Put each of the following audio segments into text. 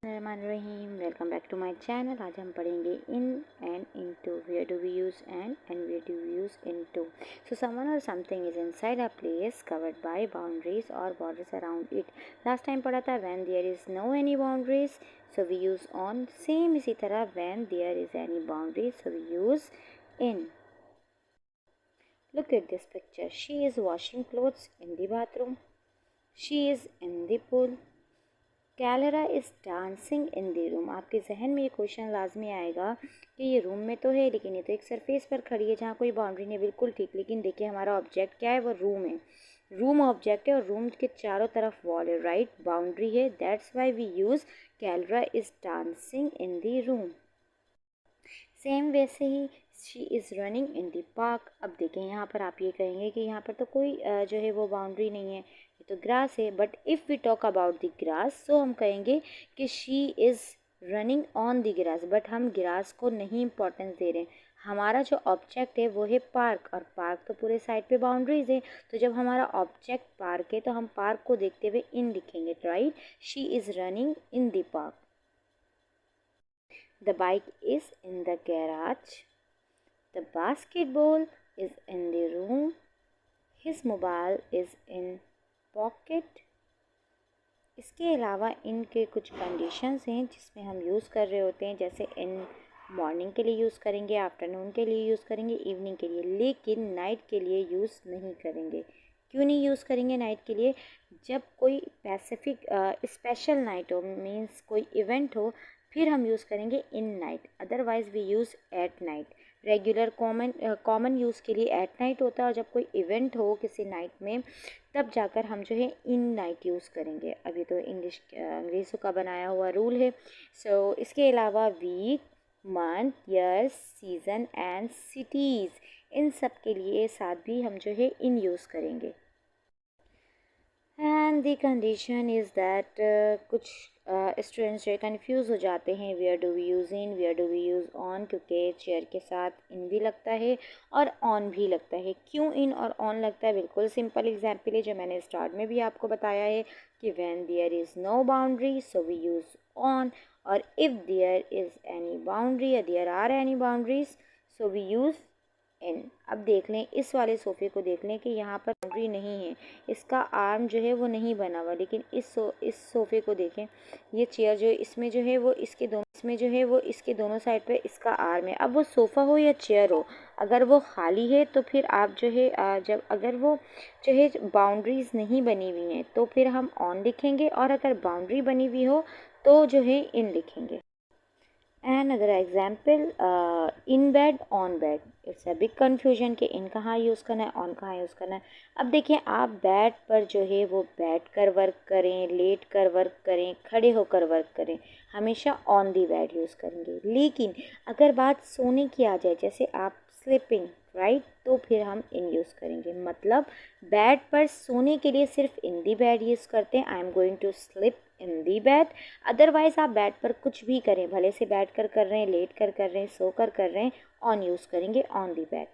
Rahim welcome back to my channel. आज हम पढ़ेंगे in and into, where do we use and where do we use into. So someone और something is inside a place covered by boundaries और borders around it. Last time पढ़ा था when there is no any boundaries so we use on. Same इसी तरह when there is any boundaries so we use in. Look at this picture. She is washing clothes in the bathroom. She is in the pool. Clara is dancing in the room. आपके जहन में ये question लाजमी आएगा कि ये room में तो है लेकिन ये तो एक सरफेस पर खड़ी है जहाँ कोई बाउंड्री नहीं। बिल्कुल ठीक, लेकिन देखिए हमारा ऑब्जेक्ट क्या है, वो रूम है। रूम ऑब्जेक्ट है और रूम के चारों तरफ वॉल है, राइट, बाउंड्री है। That's why we use Clara is dancing in the room. Same वैसे ही she is running in the park. अब देखें यहाँ पर आप ये कहेंगे कि यहाँ पर तो कोई जो है वो बाउंड्री नहीं है, ये तो ग्रास है। But if we talk about the grass so हम कहेंगे कि she is running on the grass. But हम ग्रास को नहीं इम्पोर्टेंस दे रहे हैं, हमारा जो ऑब्जेक्ट है वो है पार्क, और पार्क तो पूरे साइड पे बाउंड्रीज है। तो जब हमारा ऑब्जेक्ट पार्क है तो हम पार्क को देखते हुए इन लिखेंगे, right. She is running in the park. The bike is in the garage. The basketball is in the room. His mobile is in pocket. इसके अलावा इनके कुछ कंडीशंस हैं जिसमें हम यूज़ कर रहे होते हैं, जैसे इन मॉर्निंग के लिए यूज़ करेंगे, आफ्टरनून के लिए यूज़ करेंगे, इवनिंग के लिए, लेकिन नाइट के लिए यूज़ नहीं करेंगे। क्यों नहीं यूज़ करेंगे नाइट के लिए? जब कोई पैसिफिक स्पेशल नाइट हो, मीन्स कोई इवेंट हो, फिर हम यूज़ करेंगे in night. Otherwise we use at night. Regular common use के लिए एट नाइट होता है, और जब कोई इवेंट हो किसी नाइट में तब जाकर हम जो है इन नाइट यूज़ करेंगे। अभी तो अंग्रेज़ों का बनाया हुआ रूल है। सो इसके अलावा week, month, year, season and cities, इन सब के लिए साथ भी हम जो है इन यूज़ करेंगे। And the condition is that कुछ स्टूडेंट्स जो है कन्फ्यूज़ हो जाते हैं, where do we use in, where do we use on, क्योंकि चेयर के साथ इन भी लगता है और ऑन भी लगता है। क्यों इन और ऑन लगता है? बिल्कुल सिंपल एग्जाम्पल है जो मैंने स्टार्ट में भी आपको बताया है कि when there is no boundary so we use on, और if there is any boundary या there are any boundaries so we use in. अब देख लें इस वाले सोफ़े को, देख लें कि यहाँ पर बाउंड्री नहीं है, इसका आर्म जो है वो नहीं बना हुआ, लेकिन इस सोफ़े को देखें, ये चेयर जो है इसमें जो है वो इसके दोनों साइड पे इसका आर्म है। अब वो सोफ़ा हो या चेयर हो, अगर वो खाली है तो फिर आप जो है अगर वो जो है बाउंड्रीज नहीं बनी हुई हैं तो फिर हम ऑन लिखेंगे, और अगर बाउंड्री बनी हुई हो तो जो है इन लिखेंगे। Another example, in bed, on bed. It's a big confusion कि in कहाँ यूज़ करना है, on कहाँ यूज़ करना है। अब देखिए आप बेड पर जो है वो बैठ कर वर्क करें, लेट कर वर्क करें, खड़े होकर वर्क करें, हमेशा ऑन दी बेड यूज़ करेंगे। लेकिन अगर बात सोने की आ जाए, जैसे आप स्लीपिंग, राइट, तो फिर हम इन यूज़ करेंगे। मतलब बेड पर सोने के लिए सिर्फ इन दी बेड यूज़ करते हैं, I am going to sleep in the bed. Otherwise आप बेड पर कुछ भी करें, भले से बैठ कर रहे हैं, लेट कर रहे हैं, सो कर रहे हैं, ऑन यूज़ करेंगे, ऑन दी बेड।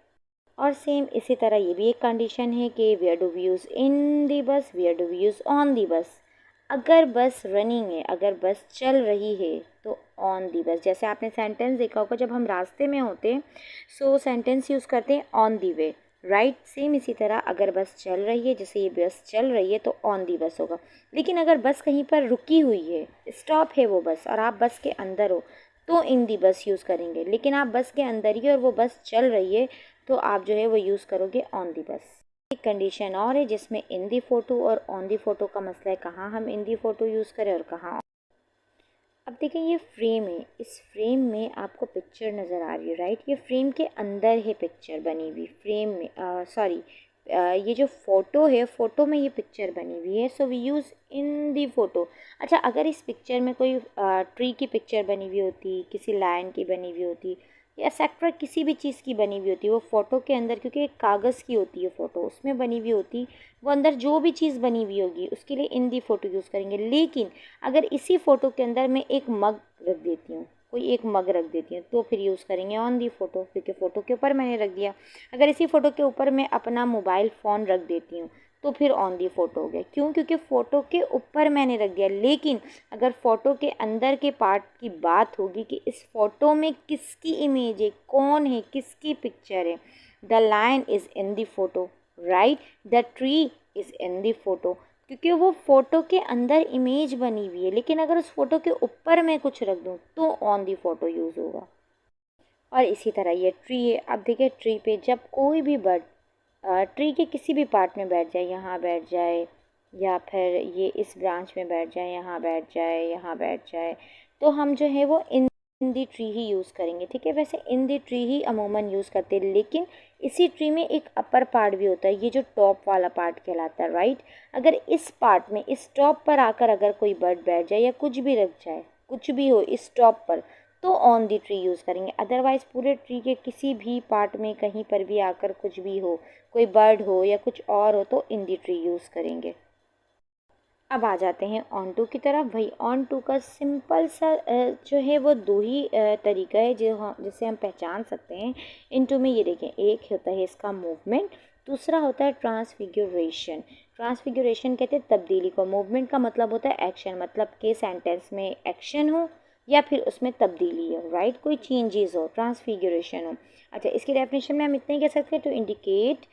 और सेम इसी तरह ये भी एक कंडीशन है कि where do we use in the bus, where do we use on the bus. अगर बस रनिंग है, अगर बस चल रही है तो ऑन दी बस। जैसे आपने सेंटेंस देखा होगा, जब हम रास्ते में होते हैं सो सेंटेंस यूज़ करते हैं on the way, right. Same इसी तरह अगर बस चल रही है, जैसे ये बस चल रही है तो ऑन दी बस होगा। लेकिन अगर बस कहीं पर रुकी हुई है, स्टॉप है वो बस, और आप बस के अंदर हो तो इन दी बस यूज़ करेंगे। लेकिन आप बस के अंदर ही और वो बस चल रही है तो आप जो है वो यूज़ करोगे ऑन दी बस। एक कंडीशन और है जिसमें इन दी फ़ोटो और ऑन दी फ़ोटो का मसला है, कहाँ हम इन दी फ़ोटो यूज़ करें और कहाँ। अब देखें ये फ्रेम है, इस फ्रेम में आपको पिक्चर नज़र आ रही है, राइट। ये फ्रेम के अंदर है पिक्चर बनी हुई, फ्रेम में सॉरी ये जो फ़ोटो है, फ़ोटो में ये पिक्चर बनी हुई है, so we use in the photo. अच्छा, अगर इस पिक्चर में कोई ट्री की पिक्चर बनी हुई होती, किसी लायन की बनी हुई होती, या सेक्टर किसी भी चीज़ की बनी हुई होती, वो फ़ोटो के अंदर, क्योंकि एक कागज़ की होती है फ़ोटो, उसमें बनी हुई होती, वो अंदर जो भी चीज़ बनी हुई होगी उसके लिए इन दी फ़ोटो यूज़ करेंगे। लेकिन अगर इसी फ़ोटो के अंदर मैं एक मग रख देती हूँ, कोई एक मग रख देती हूँ, तो फिर यूज़ करेंगे ऑन दी फ़ोटो, क्योंकि फ़ोटो के ऊपर मैंने रख दिया। अगर इसी फ़ोटो के ऊपर मैं अपना मोबाइल फ़ोन रख देती हूँ तो फिर ऑन दी फ़ोटो हो गया। क्यों? क्योंकि फ़ोटो के ऊपर मैंने रख दिया। लेकिन अगर फ़ोटो के अंदर के पार्ट की बात होगी कि इस फ़ोटो में किसकी इमेज है, कौन है, किसकी पिक्चर है, the lion is in the photo, right, the tree is in the photo, क्योंकि वो फ़ोटो के अंदर इमेज बनी हुई है। लेकिन अगर उस फ़ोटो के ऊपर मैं कुछ रख दूँ तो ऑन दी फ़ोटो यूज़ होगा। और इसी तरह ये ट्री है। अब देखिए ट्री पे जब कोई भी बर्ड ट्री के किसी भी पार्ट में बैठ जाए, यहाँ बैठ जाए या फिर ये इस ब्रांच में बैठ जाए, यहाँ बैठ जाए, यहाँ बैठ जाए, तो हम जो है वो इन दी ट्री ही यूज़ करेंगे। ठीक है, वैसे इन दी ट्री ही अमूमन यूज़ करते हैं, लेकिन इसी ट्री में एक अपर पार्ट भी होता है, ये जो टॉप वाला पार्ट कहलाता है, राइट। अगर इस पार्ट में, इस टॉप पर आकर अगर कोई बर्ड बैठ जाए या कुछ भी रख जाए, कुछ भी हो इस टॉप पर, तो ऑन दी ट्री यूज़ करेंगे। अदरवाइज़ पूरे ट्री के किसी भी पार्ट में कहीं पर भी आकर कुछ भी हो, कोई बर्ड हो या कुछ और हो, तो इन दी ट्री यूज़ करेंगे। अब आ जाते हैं ऑन टू की तरफ। भाई ऑन टू का सिंपल सा जो है वो दो ही तरीका है जिससे हम पहचान सकते हैं। इन टू में ये देखें, एक होता है इसका मूवमेंट, दूसरा होता है ट्रांसफिग्यूरेशन। ट्रांसफिग्यूरेशन कहते हैं तब्दीली को, मूवमेंट का मतलब होता है एक्शन, मतलब कि सेंटेंस में एक्शन हो या फिर उसमें तब्दीली हो, राइट, कोई चेंजेस हो, ट्रांसफिग्यूरेशन हो। अच्छा, इसकी डेफिनेशन में हम इतना ही कह सकते हैं, to indicate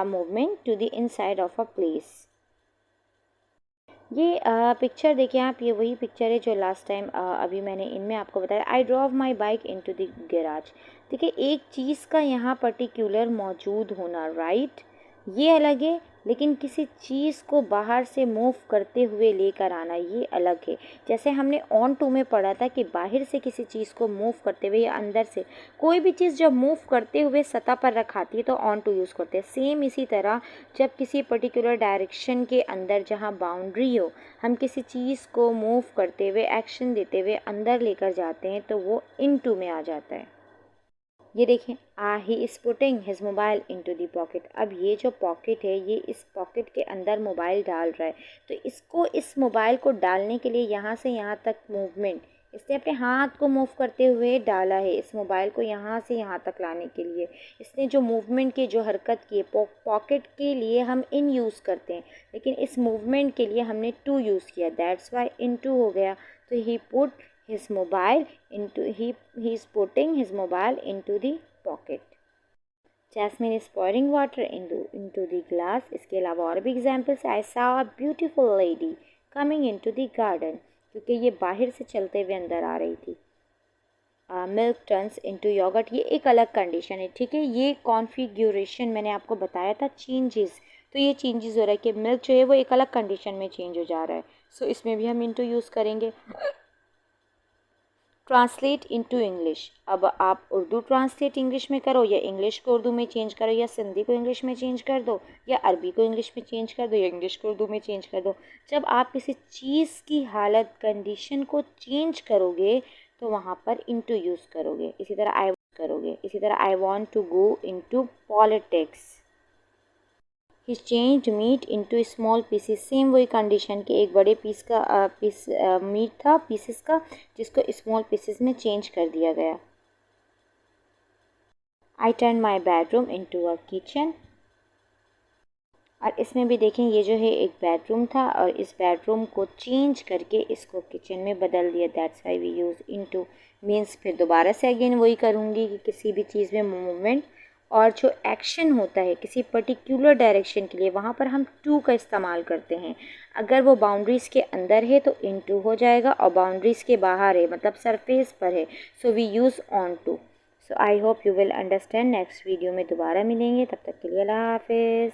movement to the inside of a place. ये पिक्चर देखिए आप, ये वही पिक्चर है जो लास्ट टाइम अभी मैंने इनमें आपको बताया, I drove my bike into the garage. देखिए एक चीज़ का यहाँ पर्टिकुलर मौजूद होना, राइट, ये अलग है, लेकिन किसी चीज़ को बाहर से मूव करते हुए लेकर आना ये अलग है। जैसे हमने ऑन टू में पढ़ा था कि बाहर से किसी चीज़ को मूव करते हुए या अंदर से कोई भी चीज़ जब मूव करते हुए सतह पर रखाती है तो ऑन टू यूज़ करते हैं। सेम इसी तरह जब किसी पर्टिकुलर डायरेक्शन के अंदर जहाँ बाउंड्री हो, हम किसी चीज़ को मूव करते हुए, एक्शन देते हुए अंदर लेकर जाते हैं तो वो इन टू में आ जाता है। ये देखें, he is putting his mobile into the pocket. अब ये जो पॉकेट है, ये इस पॉकेट के अंदर मोबाइल डाल रहा है, तो इसको, इस मोबाइल को डालने के लिए यहाँ से यहाँ तक मूवमेंट, इसने अपने हाथ को मूव करते हुए डाला है इस मोबाइल को यहाँ से यहाँ तक लाने के लिए। इसने जो मूवमेंट की, जो हरकत की है, पॉकेट के लिए हम इन यूज़ करते हैं, लेकिन इस मूवमेंट के लिए हमने टू यूज़ किया, दैट्स वाई इन टू हो गया। तो ही put his mobile into he is putting his mobile into the pocket. Jasmine is pouring water into the glass. इसके अलावा और भी examples, I saw a beautiful lady coming into the garden, क्योंकि ये बाहर से चलते हुए अंदर आ रही थी। मिल्क टर्न्स इनटू योगर्ट, ये एक अलग कंडीशन है, ठीक है, ये कॉन्फ़िगरेशन मैंने आपको बताया था, चेंजेस, तो ये चेंजेस हो रहा है कि मिल्क जो है वो एक अलग कंडीशन में चेंज हो जा रहा है। सो इसमें भी हम इनटू यूज़ करेंगे। ट्रांसलेट इनटू इंग्लिश, अब आप उर्दू ट्रांसलेट इंग्लिश में करो या इंग्लिश को उर्दू में चेंज करो या सिंधी को इंग्लिश में चेंज कर दो या अरबी को इंग्लिश में चेंज कर दो या इंग्लिश को उर्दू में चेंज कर दो। जब आप किसी चीज़ की हालत, कंडीशन को चेंज करोगे तो वहाँ पर इनटू यूज़ करोगे। इसी तरह I want to go into politics, he changed meat into small pieces. Same वही कंडीशन के एक बड़े पीस का मीट था, पीसेस का, जिसको स्मॉल पीसेस में चेंज कर दिया गया। I turn my bedroom into a kitchen, और इसमें भी देखें ये जो है एक बेडरूम था और इस बेडरूम को चेंज करके इसको किचन में बदल दिया, that's why we use into. Means फिर दोबारा से अगेन वही करूँगी कि किसी भी चीज़ में मूवमेंट और जो एक्शन होता है किसी पर्टिकुलर डायरेक्शन के लिए, वहाँ पर हम टू का इस्तेमाल करते हैं। अगर वो बाउंड्रीज़ के अंदर है तो इन टू हो जाएगा, और बाउंड्रीज़ के बाहर है मतलब सरफेस पर है, so we use on to. So I hope you will understand. Next video में दोबारा मिलेंगे, तब तक के लिए अल्लाह हाफिज़।